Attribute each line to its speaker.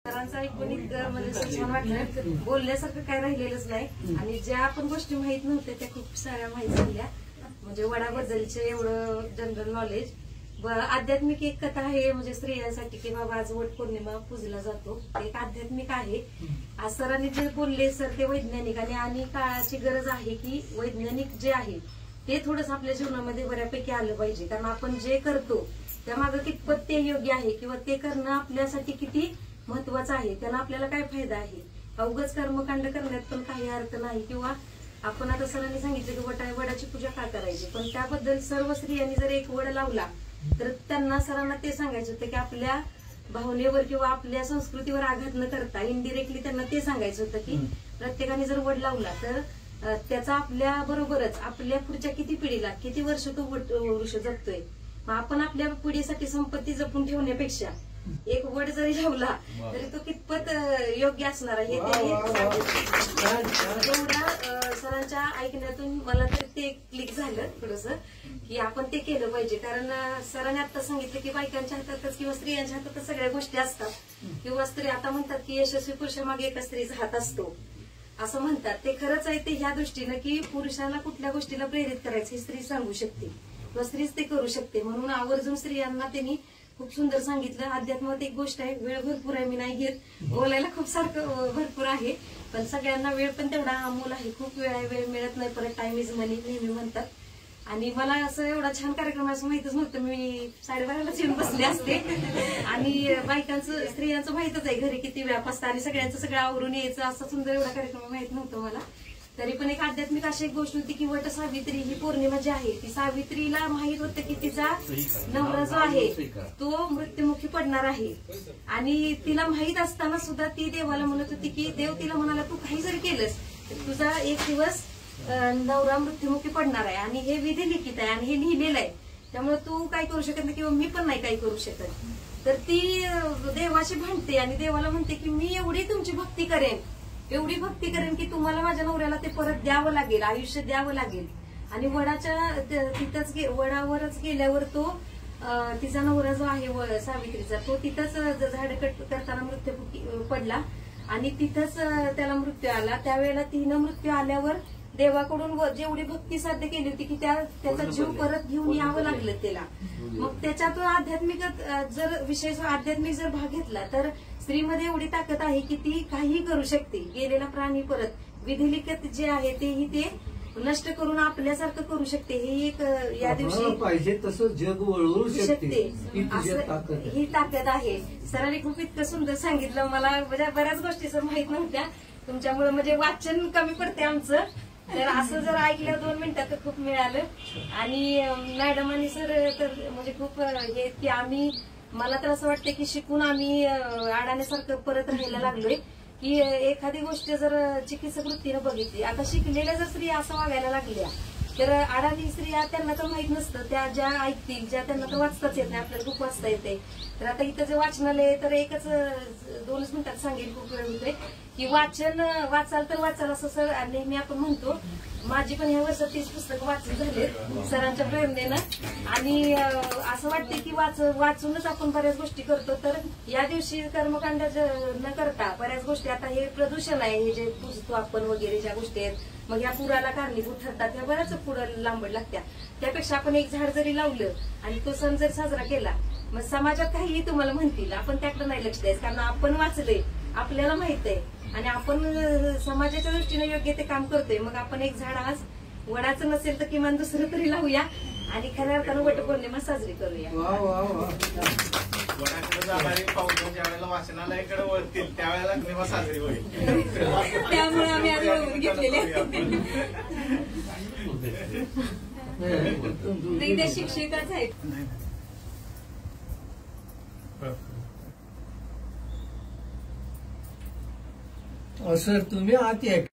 Speaker 1: सरांचं ऐकून म्हणजे छान वाटलं. बोलण्यासारखं काय राहिलेलंच नाही आणि ज्या आपण गोष्टी माहित नव्हत्या त्या खूप साऱ्या माहित झाल्या. म्हणजे वडाबद्दलचे एवढं जनरल नॉलेज. आध्यात्मिक एक कथा आहे म्हणजे स्त्रियांसाठी की बाबा आज वट पौर्णिमा पूजला जातो, एक आध्यात्मिक आहे. आज सरांनी जे बोलले सर ते वैज्ञानिक आणि काळाची गरज आहे की वैज्ञानिक जे आहे ते थोडंसं आपल्या जीवनामध्ये बऱ्यापैकी आलं पाहिजे. कारण आपण जे करतो त्यामागं कितपत ते योग्य आहे किंवा ते करणं आपल्यासाठी किती महत्वाचं आहे, त्याला आपल्याला काय फायदा आहे. अवघच कर्मकांड करण्यात पण काही अर्थ नाही. किंवा आपण आता सरांनी सांगितलं की वडाची पूजा का करायची, पण त्याबद्दल सर्व स्त्रियांनी जर एक वड लावला तर त्यांना सरांना ते सांगायचं होतं की आपल्या भावनेवर किंवा आपल्या संस्कृतीवर आघात न करता इनडिरेक्टली त्यांना ते सांगायचं होतं की प्रत्येकाने जर वड लावला तर त्याचा आपल्या बरोबरच आपल्या पुढच्या किती पिढीला किती वर्ष तो वृक्ष जगतोय. मग आपण आपल्या पिढीसाठी संपत्ती जपून ठेवण्यापेक्षा एक वड जरी लावला तरी तो कितपत योग्य असणार आहे एवढा सरांच्या ऐकण्यातून मला तर ते क्लिक झालं थोडंसं की आपण ते केलं पाहिजे. कारण सरांनी आता सांगितलं की बायकांच्या हातातच किंवा स्त्रियांच्या हातातच सगळ्या गोष्टी असतात. किंवा स्त्री आता म्हणतात की यशस्वी पुरुषामागे एका स्त्रीचा हात असतो असं म्हणतात. ते खरंच आहे ते ह्या दृष्टीनं की पुरुषाला कुठल्या गोष्टीला प्रेरित करायचं हे स्त्री सांगू शकते किंवा स्त्रीच ते करू शकते. म्हणून आवर्जून स्त्रियांना त्यांनी खूप सुंदर सांगितलं. अध्यात्मात एक गोष्ट आहे, वेळ भरपूर आहे, मी नाही घेत, बोलायला खूप सारखं भरपूर आहे पण सगळ्यांना वेळ पण तेवढा अमोल आहे. खूप वेळ आहे, वेळ मिळत नाही, परत टाइम इज मनी नेहमी म्हणतात. आणि मला असं एवढा छान कार्यक्रम असं माहितच नव्हतं. मी 12:30लाच येऊन बसले असते आणि बायकांचं स्त्रियांचं माहितच आहे घरी किती व्याप असतं आणि सगळ्यांचं सगळं आवरून यायचं असं सुंदर एवढा कार्यक्रम माहित नव्हतं मला. तरी पण एक आध्यात्मिक अशी एक गोष्ट होती की वट सावित्री ही पौर्णिमा जी आहे ती सावित्रीला माहित होतं की तिचा नवरा जो आहे तो मृत्युमुखी पडणार आहे. आणि तिला माहित असताना सुद्धा ती देवाला म्हणत होती की देव तिला म्हणाला तू काही जरी केलंस तर तुझा एक दिवस नवरा मृत्युमुखी पडणार आहे आणि हे विधी लिखित आहे आणि हे लिहिलेलं आहे, त्यामुळे तू काय करू शकत नाही किंवा मी पण नाही काही करू शकत. तर ती देवाशी भांडते आणि देवाला म्हणते की मी एवढी तुमची भक्ती करेन की तुम्हाला माझ्या नवऱ्याला ते परत द्यावं लागेल, आयुष्य द्यावं लागेल. आणि वडावरच गेल्यावर तो तिचा नवरा जो आहे सावित्रीचा तो तिथंच झाड कट करताना मृत्यू पडला आणि तिथंच त्याला मृत्यू आला. त्यावेळेला तिनं मृत्यू आल्यावर देवाकडून जेवढी भक्ती साध्य केली होती की त्याचा जीव परत घेऊन यावं लागलं त्याला. मग त्याच्यातून आध्यात्मिक जर भाग घेतला तर स्त्रीमध्ये एवढी ताकद आहे की ती काहीही करू शकते. गेलेला प्राणी परत विधिलिखित जे आहे तेही ते नष्ट करून आपल्यासारखं करू शकते. ही एक या दिवशी
Speaker 2: पाहिजे तसं जग वळवू शकते
Speaker 1: ही ताकद आहे. सरांनी खूप इतकं सुंदर सांगितलं. मला बऱ्याच गोष्टी सर माहित नव्हत्या तुमच्यामुळे, म्हणजे वाचन कमी पडते आमचं. तर असं जर ऐकलं 2 मिनिटात खूप मिळालं. आणि मॅडम आणि सर तर म्हणजे खूप हे की आम्ही मला तर असं वाटतं की शिकून आम्ही अडाण्यासारखं परत राहायला लागलोय. की एखादी गोष्ट जर चिकित्सक वृत्तीनं बघितली, आता शिकलेल्या जर स्त्रिया असं वागायला लागल्या तर अडाणी स्त्रिया त्यांना तर माहित नसतं, त्या ज्या ऐकतील ज्या त्यांना तर वाचताच येत नाही, आपल्याला खूप वाचता येते. तर आता इथं जे वाचनालय तर एकच 2 मिनिटात सांगेल, खूप वेळ होतोय की वाचाल तर वाचाल असं सर नेहमी आपण म्हणतो. माझी पण ह्या वर्षात 30 पुस्तकं वाचून झालेत सरांच्या प्रेरणेनं. आणि असं वाटते की वाचूनच आपण बऱ्याच गोष्टी करतो. तर या दिवशी कर्मकांड न करता बऱ्याच गोष्टी, आता हे प्रदूषण आहे, हे जे पुजतो आपण वगैरे ज्या गोष्टी आहेत, मग या पुराला कारणीभूत ठरतात, ह्या बऱ्याच पुढं लांबड लागत्या. त्यापेक्षा आपण एक झाड जरी लावलं आणि तो सण जरी साजरा केला, मग समाजात काहीही तुम्हाला म्हणतील आपण त्याकडे नाही लक्ष द्यायचं. कारण आपण वाचले, आपल्याला माहित आहे आणि आपण समाजाच्या दृष्टीने योग्य ते काम करतोय. मग आपण एक झाड आज वडाचं नसेल तर किमान दुसरं तरी लावूया आणि खऱ्या अर्थानं वटपौर्णिमा साजरी करूया.
Speaker 3: वडाकडे जाणारी पाहुणे ज्यावेळेला वाचनालयाकडे वळतील त्यावेळेला निमा साजरी होईल.
Speaker 1: त्यामुळे आम्ही आज वळवून घेतलेले ते शिक्षकच आहेत.
Speaker 2: सर तुम्ही आत या.